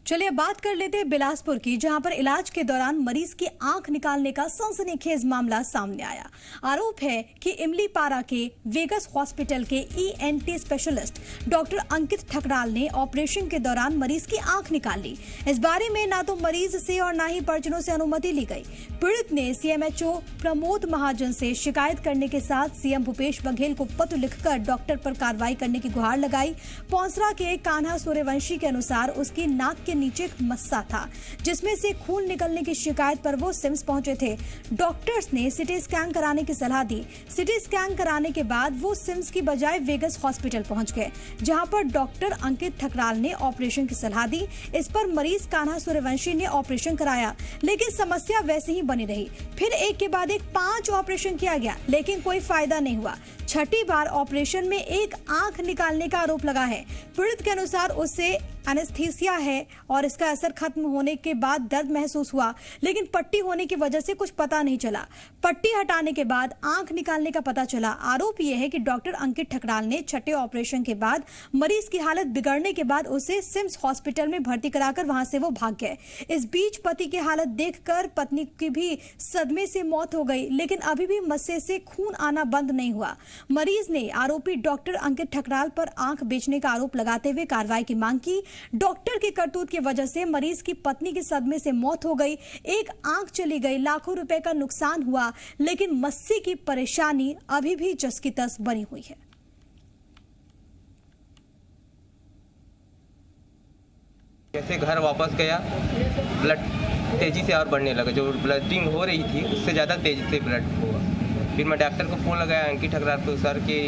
चलिए अब बात कर लेते हैं बिलासपुर की, जहां पर इलाज के दौरान मरीज की आंख निकालने का सनसनीखेज मामला सामने आया। आरोप है कि इमलीपारा के वेगस हॉस्पिटल के ईएनटी स्पेशलिस्ट डॉक्टर अंकित ठकराल ने ऑपरेशन के दौरान मरीज की आंख निकाल ली। इस बारे में ना तो मरीज से और ना ही परिजनों से अनुमति ली गई। पीड़ित ने सीएमएचओ प्रमोद महाजन से शिकायत करने के साथ सीएम भूपेश बघेल को पत्र लिखकर डॉक्टर पर कार्रवाई करने की गुहार लगाई। पौंसरा के कान्हा सूर्यवंशी के अनुसार उसकी नाक के नीचे एक मस्सा था, जिसमें से खून निकलने की शिकायत पर वो सिम्स पहुंचे थे। डॉक्टर्स ने सिटी स्कैन कराने की सलाह दी। सिटी स्कैन कराने के बाद वो सिम्स की बजाय वेगस हॉस्पिटल पहुंच गए, जहां पर डॉक्टर अंकित ठकराल ने ऑपरेशन की सलाह दी। इस पर मरीज कान्हा सूर्यवंशी ने ऑपरेशन कराया, लेकिन समस्या वैसे ही बनी रही। फिर एक के बाद एक 5 ऑपरेशन किया गया, लेकिन कोई फायदा नहीं हुआ। छठी बार ऑपरेशन में एक आंख निकालने का आरोप लगा है। पीड़ित के अनुसार उससे एनेस्थीसिया है और इसका असर खत्म होने के बाद दर्द महसूस हुआ, लेकिन पट्टी होने की वजह से कुछ पता नहीं चला। पट्टी हटाने के बाद आंख निकालने का पता चला। आरोप यह है कि डॉक्टर अंकित ठकराल ने छठे ऑपरेशन के बाद मरीज की हालत बिगड़ने के बाद उसे सिम्स हॉस्पिटल में भर्ती कराकर वहां से वो भाग गए। इस बीच पति की हालत देखकर पत्नी की भी सदमे से मौत हो गई, लेकिन अभी भी मस्से से खून आना बंद नहीं हुआ। मरीज ने आरोपी डॉक्टर अंकित ठकराल पर आंख बेचने का आरोप लगाते हुए कार्रवाई की मांग की। डॉक्टर की करतूत की वजह से मरीज की पत्नी की सदमे से मौत हो गई, एक आंख चली गई, लाखों रुपए का नुकसान हुआ, लेकिन मस्से की परेशानी अभी भी जस की तस बनी हुई है। जैसे घर वापस गया, ब्लड तेजी से और बढ़ने लगा। जो ब्लडिंग हो रही थी उससे ज़्यादा तेजी से ब्लड हुआ। फिर मैं डॉक्टर को फ़ोन लगाया अंकित ठकराल को, सर कि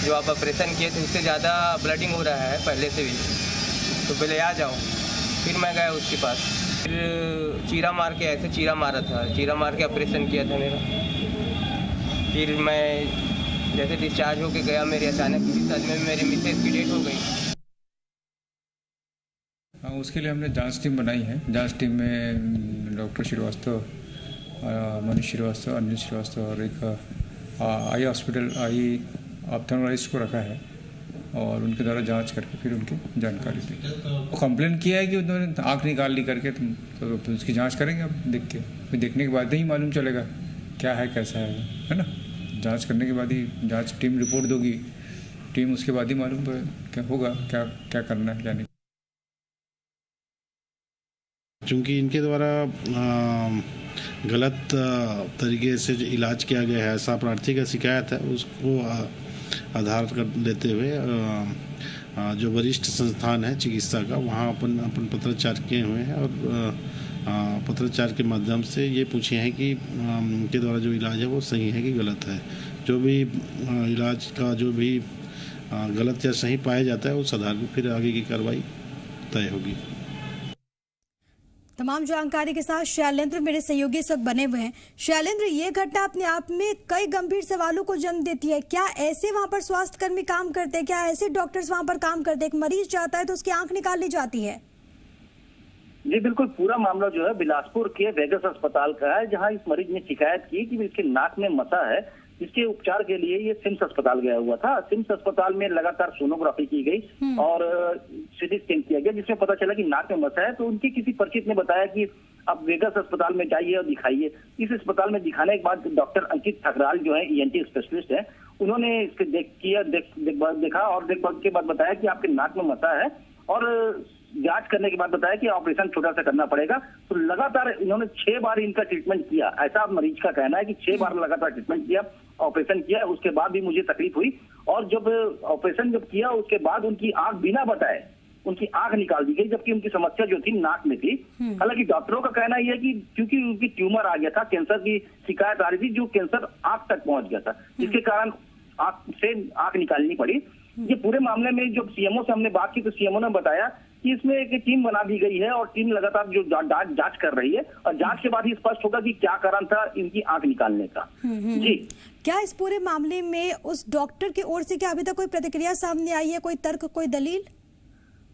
जो आप ऑपरेशन किए थे उससे ज़्यादा ब्लडिंग हो रहा है पहले से भी, तो पहले आ जाओ। फिर मैं गया उसके पास, फिर चीरा मार के ऐसे चीरा मारा था, चीरा मार के ऑपरेशन किया था मेरा। फिर मैं जैसे डिस्चार्ज होके गया, मेरे अचानक किसी सदमे में मेरी मिसेज की डेथ हो गई। हाँ, उसके लिए हमने जांच टीम बनाई है। जांच टीम में डॉक्टर श्रीवास्तव, मनीष श्रीवास्तव, अनिल श्रीवास्तव और एक आई हॉस्पिटल आई ऑप्थेल्मोलॉजिस्ट को रखा है और उनके द्वारा जांच करके फिर उनकी जानकारी दी। वो कंप्लेन किया है कि उन्होंने आँख निकाल ली करके, तो उसकी जांच करेंगे अब देख के। फिर देखने के बाद ही मालूम चलेगा क्या है कैसा है ना। जांच करने के बाद ही जांच टीम रिपोर्ट दोगी, टीम उसके बाद ही मालूम क्या होगा, क्या क्या करना है जाने। चूँकि इनके द्वारा गलत तरीके से जो इलाज किया गया है, ऐसा प्रार्थी का शिकायत है, उसको आधार कर लेते हुए जो वरिष्ठ संस्थान है चिकित्सा का, वहाँ अपन पत्राचार किए हुए हैं और पत्राचार के माध्यम से ये पूछे हैं कि इनके द्वारा जो इलाज है वो सही है कि गलत है। जो भी इलाज का जो भी गलत या सही पाया जाता है उस आधार पर फिर आगे की कार्रवाई तय होगी। तमाम जानकारी के साथ शैलेंद्र मेरे सहयोगी इस वक्त बने हुए हैं। शैलेंद्र, ये घटना अपने आप में कई गंभीर सवालों को जन्म देती है। क्या ऐसे वहां पर स्वास्थ्यकर्मी काम करते हैं? क्या ऐसे डॉक्टर्स वहां पर काम करते हैं? एक मरीज जाता है तो उसकी आंख निकाल ली जाती है? जी बिल्कुल, पूरा मामला जो है बिलासपुर के वेगस अस्पताल का है, जहां इस मरीज ने शिकायत की कि इसके नाक में मसा है, जिसके उपचार के लिए ये सिम्स अस्पताल गया हुआ था। सिम्स अस्पताल में लगातार सोनोग्राफी की गई और सीटी स्कैन किया गया, जिसमें पता चला कि नाक में मसा है। तो उनके किसी परिचित ने बताया कि आप वेगस अस्पताल में जाइए और दिखाइए। इस अस्पताल में दिखाने के बाद डॉक्टर अंकित ठकराल जो है ईएनटी स्पेशलिस्ट है, उन्होंने इसके देखा और देखभाल के बाद बताया कि आपके नाक में मसा है और जांच करने के बाद बताया कि ऑपरेशन छोटा सा करना पड़ेगा। तो लगातार इन्होंने 6 बार इनका ट्रीटमेंट किया, ऐसा मरीज का कहना है कि 6 बार लगातार ट्रीटमेंट किया, ऑपरेशन किया, उसके बाद भी मुझे तकलीफ हुई। और जब ऑपरेशन किया उसके बाद उनकी आंख बिना बताए उनकी आंख निकाल दी गई, जबकि उनकी समस्या जो थी नाक में थी। हालांकि डॉक्टरों का कहना यह है कि क्योंकि उनकी ट्यूमर आ गया था, कैंसर की शिकायत आ रही थी, जो कैंसर आंख तक पहुंच गया था, जिसके कारण आंख निकालनी पड़ी। ये पूरे मामले में जब सीएमओ से हमने बात की तो सीएमओ ने बताया कि इसमें एक टीम बना दी गई है और टीम लगातार जो जांच कर रही है और जांच के बाद ही स्पष्ट होगा कि क्या कारण था इनकी आंख निकालने का। जी, क्या इस पूरे मामले में उस डॉक्टर की ओर से क्या अभी तक कोई प्रतिक्रिया सामने आई है, कोई तर्क, कोई दलील?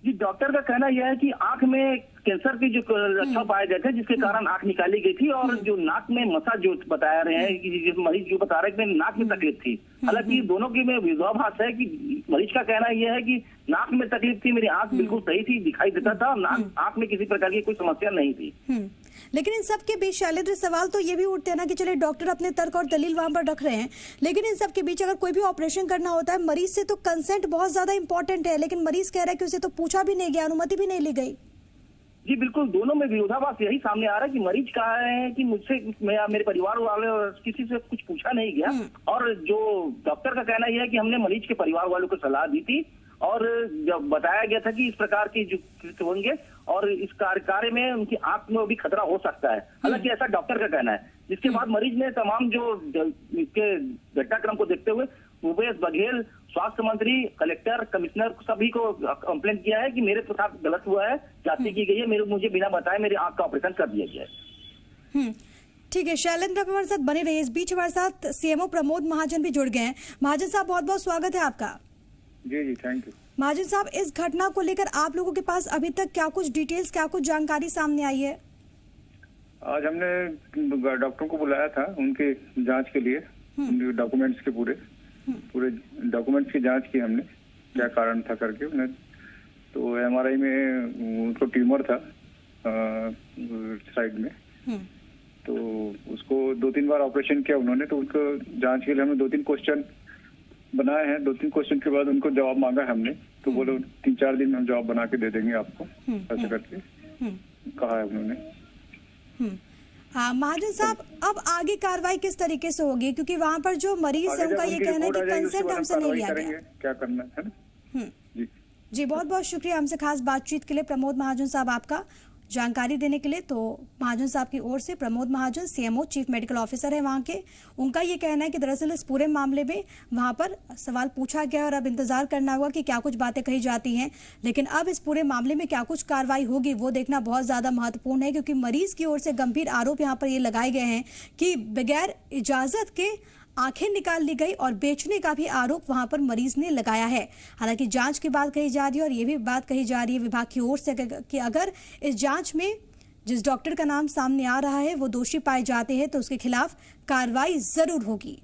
जी, डॉक्टर का कहना यह है कि आंख में कैंसर के जो लक्षण पाए गए थे, जिसके कारण आंख निकाली गई थी। और जो नाक में मसा जो बता रहे हैं कि जिस मरीज जो बता रहे हैं कि नाक में तकलीफ थी, हालांकि दोनों की में विरोधाभास है कि मरीज का कहना यह है कि नाक में तकलीफ थी, मेरी आंख बिल्कुल सही थी, दिखाई देता था, आंख में किसी प्रकार की कोई समस्या नहीं थी। लेकिन इन सब के बीच शैलेंद्र सवाल तो ये भी उठते हैं ना कि चले डॉक्टर अपने तर्क और दलील वहां पर रख रहे हैं, लेकिन इन सब के बीच अगर कोई भी ऑपरेशन करना होता है, मरीज से तो कंसेंट बहुत ज्यादा इंपॉर्टेंट है, लेकिन मरीज कह रहा है कि उसे तो पूछा भी नहीं गया, अनुमति भी नहीं ली गई। जी बिल्कुल, दोनों में विरोधाभास यही सामने आ रहा है कि मरीज कहा है कि मुझसे मेरे परिवार वाले और किसी से कुछ पूछा नहीं गया, और जो डॉक्टर का कहना यह है कि हमने मरीज के परिवार वालों को सलाह दी थी और जब बताया गया था कि इस प्रकार की जो होंगे और इस कार्य में उनकी आंख में भी खतरा हो सकता है, हालांकि ऐसा डॉक्टर का कहना है। जिसके बाद मरीज ने तमाम जो इसके घटनाक्रम को देखते हुए भूपेश बघेल, स्वास्थ्य मंत्री, कलेक्टर, कमिश्नर सभी को कंप्लेंट किया है कि मेरे साथ गलत हुआ है, जांच की गई है, मुझे बिना बताए मेरी आंख का ऑपरेशन कर दिया गया है। ठीक है, शैलेंद्र आप हमारे साथ बने रहिए। इस बीच हमारे साथ सीएमओ प्रमोद महाजन भी जुड़ गए हैं। महाजन साहब, बहुत बहुत स्वागत है आपका। जी थैंक यू। महाजन साहब, इस घटना को लेकर आप लोगों के पास अभी तक क्या कुछ डिटेल्स, क्या कुछ जानकारी सामने आई है? आज हमने डॉक्टरों को बुलाया था उनके जांच के लिए, उनके डॉक्यूमेंट्स के पूरे डॉक्यूमेंट्स की जांच की हमने, क्या कारण था करके उन्हें। तो एमआरआई में उनको ट्यूमर था साइड में, तो उसको 2-3 बार ऑपरेशन किया उन्होंने। तो उनको जांच के लिए हमने 2-3 क्वेश्चन बनाए हैं। 2-3 क्वेश्चन के बाद उनको जवाब मांगा है हमने, तो बोलो 3-4 दिन में हम जवाब बना के दे देंगे आपको, ऐसे करके कहा है उन्होंने। महाजन साहब, अब आगे कार्रवाई किस तरीके से होगी, क्योंकि वहाँ पर जो मरीज है उनका ये कहना है कि कंसेंट हमसे नहीं लिया गया। क्या करना है ना? जी बहुत बहुत शुक्रिया हमसे खास बातचीत के लिए प्रमोद महाजन साहब, आपका जानकारी देने के लिए। तो महाजन साहब की ओर से, Pramod Mahajan CMO chief medical officer है वहाँ के, उनका ये कहना है कि दरअसल इस पूरे मामले में वहाँ पर सवाल पूछा गया और अब इंतजार करना होगा कि क्या कुछ बातें कही जाती हैं, लेकिन अब इस पूरे मामले में क्या कुछ कार्रवाई होगी वो देखना बहुत ज्यादा महत्वपूर्ण है, क्योंकि मरीज की ओर से गंभीर आरोप यहाँ पर ये लगाए गए हैं कि बगैर इजाजत के आंखें निकाल ली गई और बेचने का भी आरोप वहां पर मरीज ने लगाया है। हालांकि जांच की बात कही जा रही है और ये भी बात कही जा रही है विभाग की ओर से कि अगर इस जांच में जिस डॉक्टर का नाम सामने आ रहा है वो दोषी पाए जाते हैं तो उसके खिलाफ कार्रवाई जरूर होगी।